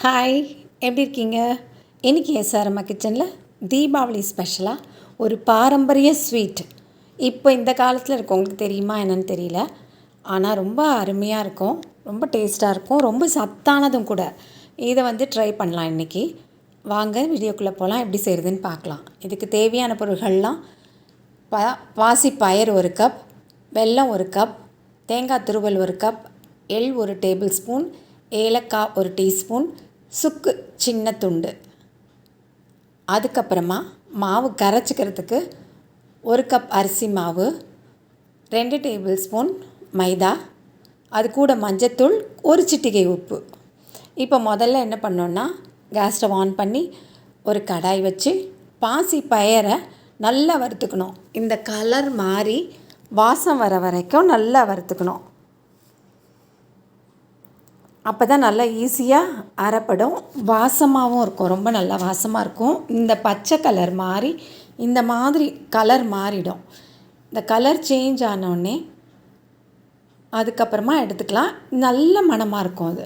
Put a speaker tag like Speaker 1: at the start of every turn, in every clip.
Speaker 1: Hi, எப்படி இருக்கீங்க? இன்றைக்கி அம்மா கிச்சனில் தீபாவளி ஸ்பெஷலாக ஒரு பாரம்பரிய ஸ்வீட். இப்போ இந்த காலத்தில் இருக்கவங்களுக்கு தெரியுமா என்னன்னு தெரியல, ஆனால் ரொம்ப அருமையாக இருக்கும், ரொம்ப டேஸ்ட்டாக இருக்கும், ரொம்ப சத்தானதும் கூட. இதை ட்ரை பண்ணலாம் இன்றைக்கி. வாங்க வீடியோக்குள்ளே போகலாம், எப்படி செய்கிறதுன்னு பார்க்கலாம். இதுக்கு தேவையான பொருள்கள்லாம் பாசிப்பயிறு 1 கப், வெல்லம் 1 கப், தேங்காய் துருவல் 1 கப், எள் 1 டேபிள் ஸ்பூன், ஏலக்காய் 1 டீஸ்பூன், சுக்கு சின்ன துண்டு. அதுக்கப்புறமா மாவு கரைச்சிக்கிறதுக்கு 1 கப் அரிசி மாவு, 2 டேபிள் ஸ்பூன் மைதா, அது கூட மஞ்சத்தூள், 1 சிட்டிகை உப்பு. இப்போ முதல்ல என்ன பண்ணோன்னா, கேஸ் ஸ்டவ் ஆன் பண்ணி ஒரு கடாய் வச்சு பாசி பயரை நல்லா வறுத்துக்கணும். இந்த கலர் மாறி வாசம் வர வரைக்கும் நல்லா வறுத்துக்கணும். அப்போ தான் நல்லா ஈஸியாக அரைப்படும், வாசமாகவும் இருக்கும், ரொம்ப நல்லா வாசமாக இருக்கும். இந்த பச்சை கலர் மாறி இந்த மாதிரி கலர் மாறிடும். இந்த கலர் சேஞ்ச் ஆனோடனே அதுக்கப்புறமா எடுத்துக்கலாம். நல்ல மணமாக இருக்கும் அது.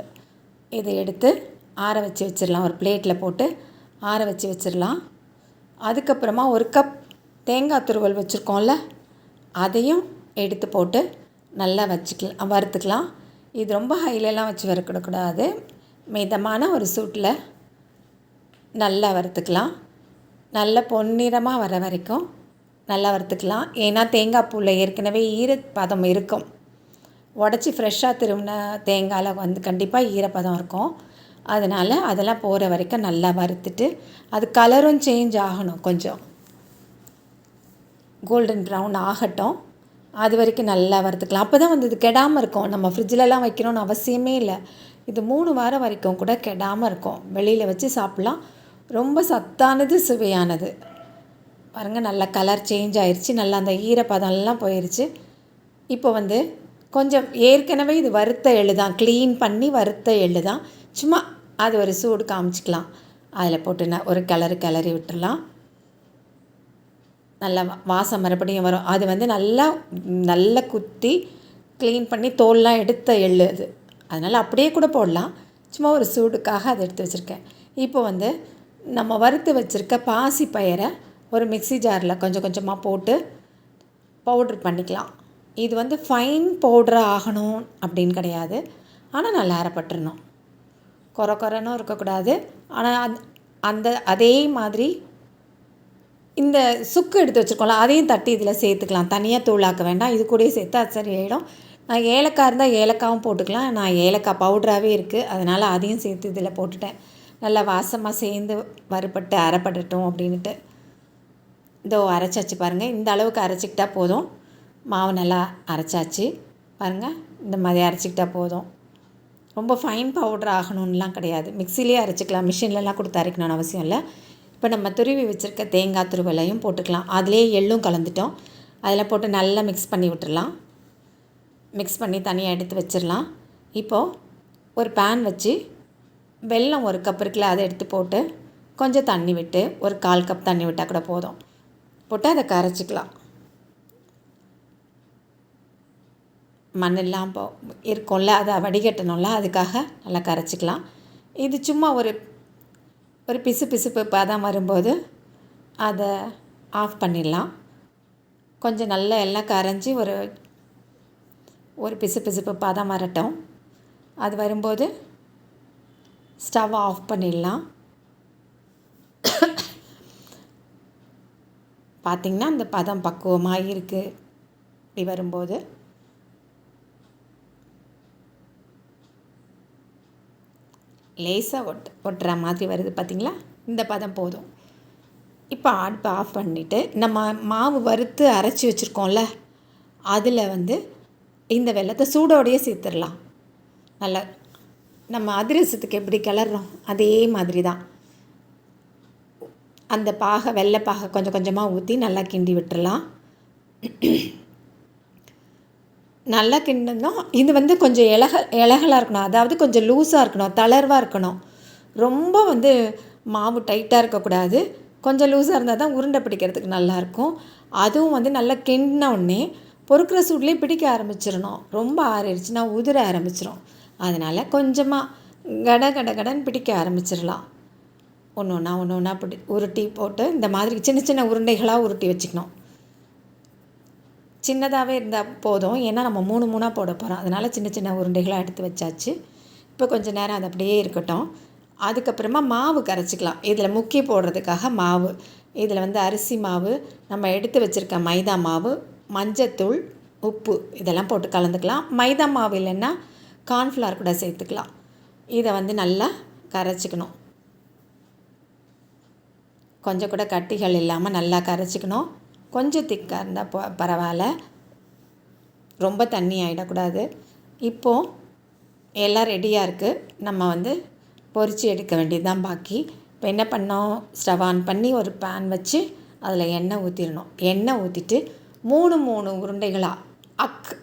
Speaker 1: இதை எடுத்து ஆற வச்சு வச்சிடலாம், ஒரு பிளேட்டில் போட்டு ஆற வச்சு வச்சிடலாம். அதுக்கப்புறமா 1 கப் தேங்காய் துருவல் வச்சுருக்கோம்ல, அதையும் எடுத்து போட்டு நல்லா வறுத்துக்கலாம். இது ரொம்ப ஹைலெலாம் வச்சு வறுக்கிடக்கூடாது, மிதமான ஒரு சூட்டில் நல்லா வறுத்துக்கலாம். நல்ல பொன்னிறமாக வர வரைக்கும் நல்லா வறுத்துக்கலாம். ஏன்னா தேங்காய் பூவில் ஏற்கனவே ஈரப்பதம் இருக்கும். உடச்சி ஃப்ரெஷ்ஷாக திரும்பின தேங்காயில் கண்டிப்பாக ஈரப்பதம் இருக்கும். அதனால் அதெல்லாம் போகிற வரைக்கும் நல்லா வறுத்துட்டு, அது கலரும் சேஞ்ச் ஆகணும், கொஞ்சம் கோல்டன் ப்ரௌன் ஆகட்டும். அது வரைக்கும் நல்லா வறுத்துக்கலாம். அப்போ தான் இது கெடாமல் இருக்கும். நம்ம ஃப்ரிட்ஜிலலாம் வைக்கணும்னு அவசியமே இல்லை. இது 3 வாரம் வரைக்கும் கூட கெடாமல் இருக்கும். வெளியில் வச்சு சாப்பிட்லாம். ரொம்ப சத்தானது, சுவையானது. பாருங்கள், நல்லா கலர் சேஞ்ச் ஆயிடுச்சு, நல்லா அந்த ஈரப்பதம்லாம் போயிடுச்சு. இப்போ கொஞ்சம் ஏற்கனவே இது வறுத்த எள்ளு தான், க்ளீன் பண்ணி வறுத்த எள்ளு தான். சும்மா அது ஒரு சூடு காமிச்சிக்கலாம். அதில் போட்டு ஒரு கிளறி விட்டுடலாம். நல்லா வாசம் மறுபடியும் வரும். அது நல்லா குத்தி க்ளீன் பண்ணி தோல்லாம் எடுத்த எள்ளு அது. அதனால் அப்படியே கூட போடலாம். சும்மா ஒரு சூடுக்காக அதை எடுத்து வச்சுருக்கேன். இப்போ நம்ம வறுத்து வச்சுருக்க பாசி பயிரை ஒரு மிக்ஸி ஜாரில் கொஞ்சம் கொஞ்சமாக போட்டு பவுட்ரு பண்ணிக்கலாம். இது ஃபைன் பவுட்ராக ஆகணும் அப்படின்னு கிடையாது, ஆனால் நல்லா அரைப்பட்டுறணும். கொரன்னு இருக்கக்கூடாது. ஆனால் அதே மாதிரி இந்த சுக்கு எடுத்து வச்சுருக்கோம்ல, அதையும் தட்டி இதில் சேர்த்துக்கலாம். தனியாக தூளாக்க வேண்டாம், இது கூடயே சேர்த்து அது சரி ஆகிடும். நான் ஏலக்காய் இருந்தால் ஏலக்காவும் போட்டுக்கலாம். நான் ஏலக்காய் பவுட்ராகவே இருக்குது, அதனால் அதையும் சேர்த்து இதில் போட்டுட்டேன். நல்லா வாசமாக சேர்ந்து வறுபட்டு அரைப்படட்டும் அப்படின்ட்டு. இதோ அரைச்சாச்சு பாருங்கள். இந்த அளவுக்கு அரைச்சிக்கிட்டா போதும். மாவு நல்லா அரைச்சாச்சு பாருங்கள். இந்த மாதிரி அரைச்சிக்கிட்டா போதும். ரொம்ப ஃபைன் பவுட்ரு ஆகணும்லாம் கிடையாது. மிக்சிலே அரைச்சிக்கலாம், மிஷின்லலாம் கொடுத்து அரைக்கணும்னு அவசியம் இல்லை. இப்போ நம்ம துருவி வச்சுருக்க தேங்காய் துருவலையும் போட்டுக்கலாம். அதிலே எள்ளும் கலந்துட்டோம். அதில் போட்டு நல்லா மிக்ஸ் பண்ணி விட்டுடலாம். மிக்ஸ் பண்ணி தனியாக எடுத்து வச்சிடலாம். இப்போது ஒரு பேன் வச்சு வெல்லம் 1 கப் இருக்குல்ல, அதை எடுத்து போட்டு கொஞ்சம் தண்ணி விட்டு, ஒரு 1/4 கப் தண்ணி விட்டால் கூட போதும், போட்டு அதை கரைச்சிக்கலாம். மண்ணெல்லாம் இருக்கும்ல, அதை வடிகட்டணும்ல, அதுக்காக நல்லா கரைச்சிக்கலாம். இது சும்மா ஒரு பிசுபிசுப்பு பதம் வரும்போது அதை ஆஃப் பண்ணிடலாம். கொஞ்சம் நல்லா எல்லாம் கரைஞ்சி ஒரு பிசுபிசுப்பு பதம் வரட்டும். அது வரும்போது ஸ்டவ் ஆஃப் பண்ணிடலாம். பார்த்திங்கன்னா அந்த பதம் பக்குவமாக இருக்குது. இப்படி வரும்போது லேசாக ஒட்டுற மாதிரி வருது, பார்த்திங்களா? இந்த பதம் போதும். இப்போ அடுப்பை ஆஃப் பண்ணிவிட்டு நம்ம மாவு வறுத்து அரைச்சி வச்சுருக்கோம்ல, அதில் இந்த வெல்லத்தை சூடோடையே சேர்த்துடலாம். நல்லா நம்ம அதிரசத்துக்கு எப்படி கிளறோம் அதே மாதிரி தான். அந்த வெள்ளைப்பாகை கொஞ்சம் கொஞ்சமாக ஊற்றி நல்லா கிண்டி விட்டுடலாம். நல்லா கிண்டணும். இது கொஞ்சம் இலகலாக இருக்கணும், அதாவது கொஞ்சம் லூஸாக இருக்கணும், தளர்வாக இருக்கணும். ரொம்ப மாவு டைட்டாக இருக்கக்கூடாது. கொஞ்சம் லூஸாக இருந்தால் தான் உருண்டை பிடிக்கிறதுக்கு நல்லாயிருக்கும். அதுவும் நல்லா கிண்டின உடனே பொறுக்கிற சூட்லேயே பிடிக்க ஆரம்பிச்சிடணும். ரொம்ப ஆறிடுச்சுன்னா உதிர ஆரம்பிச்சிடும். அதனால் கொஞ்சமாக கட கட கடன்னு பிடிக்க ஆரம்பிச்சிடலாம். ஒன்று ஒன்றா உருட்டி போட்டு இந்த மாதிரி சின்ன சின்ன உருண்டைகளாக உருட்டி வச்சுக்கணும். சின்னதாகவே இருந்தால் போதும், ஏன்னா நம்ம 3 போட போகிறோம். அதனால் சின்ன சின்ன உருண்டைகளாக எடுத்து வச்சாச்சு. இப்போ கொஞ்சம் நேரம் அது அப்படியே இருக்கட்டும். அதுக்கப்புறமா மாவு கரைச்சிக்கலாம். இதில் முக்கி போடுறதுக்காக மாவு, இதில் வந்து அரிசி மாவு, நம்ம எடுத்து வச்சுருக்க மைதா மாவு, மஞ்சத்தூள், உப்பு இதெல்லாம் போட்டு கலந்துக்கலாம். மைதா மாவு இல்லைன்னா கார்ன்ஃப்ளவர் கூட சேர்த்துக்கலாம். இதை வந்து நல்லா கரைச்சிக்கணும். கொஞ்சம் கூட கட்டிகள் இல்லாமல் நல்லா கரைச்சிக்கணும். கொஞ்சம் திக்காக இருந்தால் பரவாயில்ல, ரொம்ப தண்ணி ஆகிடக்கூடாது. இப்போது எல்லாம் ரெடியாக இருக்குது. நம்ம வந்து பொரித்து எடுக்க வேண்டியது தான் பாக்கி. இப்போ என்ன பண்ணோம், ஸ்டவ் ஆன் பண்ணி ஒரு பேன் வச்சு அதில் எண்ணெய் ஊற்றிடணும். எண்ணெய் ஊற்றிட்டு 3 உருண்டைகளாக அக்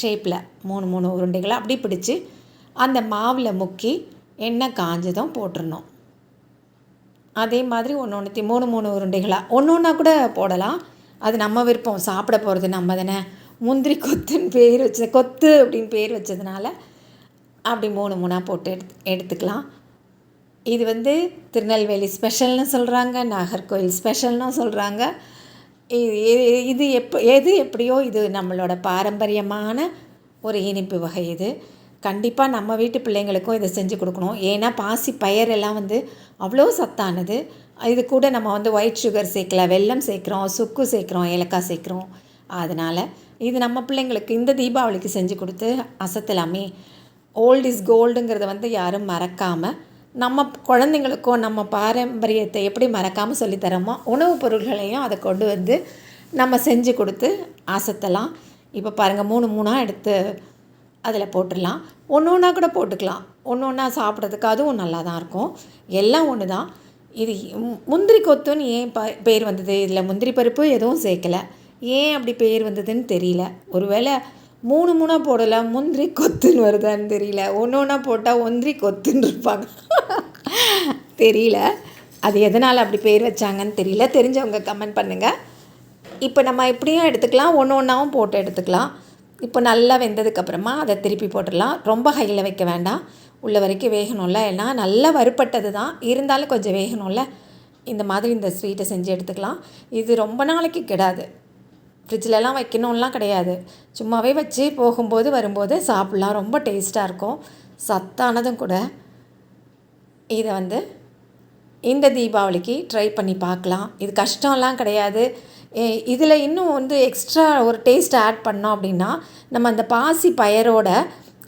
Speaker 1: ஷேப்பில் 3 உருண்டைகளாக அப்படி பிடிச்சி அந்த மாவில் முக்கி எண்ணெய் காஞ்சதும் போட்டுடணும். அதே மாதிரி ஒன்றுத்தையும் 3 உருண்டைகளாக ஒன்றா கூட போடலாம். அது நம்ம விருப்பம். சாப்பிட போகிறது நம்ம தானே. முந்திரி கொத்துன்னு பேர் வச்ச கொத்து அப்படின்னு பேர் வச்சதுனால அப்படி 3 போட்டு எடுத்துக்கலாம். இது வந்து திருநெல்வேலி ஸ்பெஷல்னு சொல்கிறாங்க, நாகர்கோவில் ஸ்பெஷல்னு சொல்கிறாங்க. இது எது எப்படியோ இது நம்மளோட பாரம்பரியமான ஒரு இனிப்பு வகை. இது கண்டிப்பாக நம்ம வீட்டு பிள்ளைங்களுக்கும் இதை செஞ்சு கொடுக்கணும். ஏன்னா பாசி பயரெல்லாம் வந்து அவ்வளோ சத்தானது. இது கூட நம்ம வந்து ஒயிட் சுகர் சேர்க்கல, வெல்லம் சேர்க்குறோம், சுக்கு சேர்க்குறோம், ஏலக்காய் சேர்க்குறோம். அதனால் இது நம்ம பிள்ளைங்களுக்கு இந்த தீபாவளிக்கு செஞ்சு கொடுத்து அசத்தலாமே. ஓல்ட் இஸ் கோல்டுங்கிறத வந்து யாரும் மறக்காமல், நம்ம குழந்தைங்களுக்கும் நம்ம பாரம்பரியத்தை எப்படி மறக்காமல் சொல்லித்தரோமோ உணவுப் பொருள்களையும் அதை கொண்டு வந்து நம்ம செஞ்சு கொடுத்து அசத்தலாம். இப்போ பாருங்கள், 3 எடுத்து அதில் போட்டுடலாம். ஒன்றா கூட போட்டுக்கலாம். ஒன்றா சாப்பிட்றதுக்கு அதுவும் நல்லா தான் இருக்கும். எல்லாம் ஒன்று தான். இது முந்திரி கொத்துன்னு ஏன் பேர் வந்தது? இதில் முந்திரி பருப்பு எதுவும் சேர்க்கலை. ஏன் அப்படி பேர் வந்ததுன்னு தெரியல. ஒருவேளை 3 போடலை, முந்திரி கொத்துன்னு வருதான்னு தெரியல. ஒன்றா போட்டால் ஒந்திரி கொத்துன்னு இருப்பாங்க. தெரியல அது எதனால் அப்படி பேர் வச்சாங்கன்னு தெரியல. தெரிஞ்சவங்க கமெண்ட் பண்ணுங்கள். இப்போ நம்ம எப்படியும் எடுத்துக்கலாம், ஒன்றாவும் போட்டு எடுத்துக்கலாம். இப்போ நல்லா வெந்ததுக்கப்புறமா அதை திருப்பி போட்டுடலாம். ரொம்ப ஹையில் வைக்க வேண்டாம், உள்ள வரைக்கும் வேகணும்ல. ஏன்னா நல்லா வறுப்பட்டது தான், இருந்தாலும் கொஞ்சம் வேகணும்ல. இந்த மாதிரி இந்த ஸ்வீட்டை செஞ்சு எடுத்துக்கலாம். இது ரொம்ப நாளைக்கு கெடாது. ஃப்ரிட்ஜிலலாம் வைக்கணும்லாம் கிடையாது. சும்மாவே வச்சு போகும்போது வரும்போது சாப்பிட்லாம். ரொம்ப டேஸ்ட்டாக இருக்கும், சத்தானதும் கூட. இதை வந்து இந்த தீபாவளிக்கு ட்ரை பண்ணி பார்க்கலாம். இது கஷ்டம்லாம் கிடையாது. இதில் இன்னும் வந்து எக்ஸ்ட்ரா ஒரு டேஸ்ட் ஆட் பண்ணோம் அப்படின்னா, நம்ம அந்த பாசி பயரோட,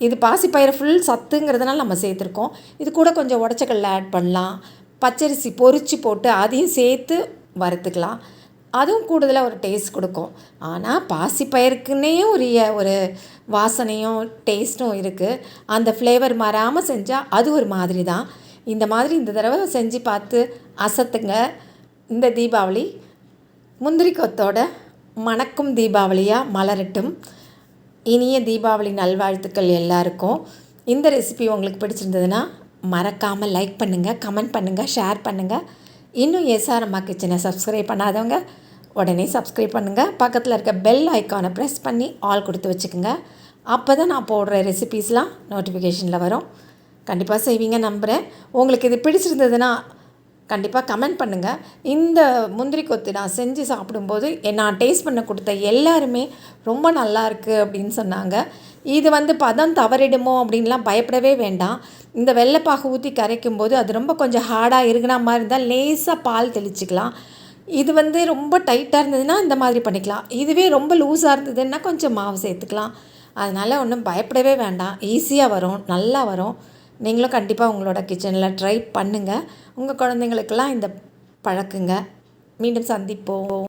Speaker 1: இது பாசி பயிறு ஃபுல் சத்துங்கிறதுனால நம்ம சேர்த்துருக்கோம். இது கூட கொஞ்சம் உடச்சக்கல்ல ஆட் பண்ணலாம். பச்சரிசி பொரித்து போட்டு அதையும் சேர்த்து வறுத்துக்கலாம். அதுவும் கூடுதலாக ஒரு டேஸ்ட் கொடுக்கும். ஆனால் பாசி பயிருக்குன்னே ஒரு வாசனையும் டேஸ்ட்டும் இருக்குது. அந்த ஃப்ளேவர் மாறாமல் செஞ்சால் அது ஒரு மாதிரி தான். இந்த மாதிரி இந்த தடவை செஞ்சு பார்த்து அசத்துங்க. இந்த தீபாவளி முந்திரி கொத்தோட மணக்கும் தீபாவளியாக மலரட்டும். இனிய தீபாவளி நல்வாழ்த்துக்கள் எல்லாருக்கும். இந்த ரெசிபி உங்களுக்கு பிடிச்சிருந்ததுன்னா மறக்காமல் லைக் பண்ணுங்கள், கமெண்ட் பண்ணுங்கள், ஷேர் பண்ணுங்கள். இன்னும் எஸ்ஆர் அம்மா கிச்சனை சப்ஸ்கிரைப் பண்ணாதவங்க உடனே சப்ஸ்கிரைப் பண்ணுங்கள். பக்கத்தில் இருக்க பெல் ஐக்கானை ப்ரெஸ் பண்ணி ஆல் கொடுத்து வச்சுக்கோங்க. அப்போ தான் நான் போடுற ரெசிபீஸ்லாம் நோட்டிஃபிகேஷனில் வரும். கண்டிப்பாக செய்வீங்க நம்புகிறேன். உங்களுக்கு இது பிடிச்சிருந்ததுன்னா கண்டிப்பாக கமெண்ட் பண்ணுங்கள். இந்த முந்திரி கொத்து நான் செஞ்சு சாப்பிடும்போது நான் டேஸ்ட் பண்ண கொடுத்த எல்லாருமே ரொம்ப நல்லாயிருக்கு அப்படின்னு சொன்னாங்க. இது வந்து பதம் தவறிடுமோ அப்படின்லாம் பயப்படவே வேண்டாம். இந்த வெள்ளைப்பாகு ஊற்றி கரைக்கும்போது அது ரொம்ப கொஞ்சம் ஹார்டாக இருக்குனா மாதிரி இருந்தால் லேசாக பால் தெளிச்சிக்கலாம். இது வந்து ரொம்ப டைட்டாக இருந்ததுன்னா இந்த மாதிரி பண்ணிக்கலாம். இதுவே ரொம்ப லூஸாக இருந்ததுன்னா கொஞ்சம் மாவு சேர்த்துக்கலாம். அதனால் ஒன்றும் பயப்படவே வேண்டாம். ஈஸியாக வரும், நல்லா வரும். நீங்களும் கண்டிப்பாக உங்களோட கிச்சனில் ட்ரை பண்ணுங்கள். உங்கள் குழந்தைங்களுக்கெல்லாம் இந்த பழக்குங்க. மீண்டும் சந்திப்போம்.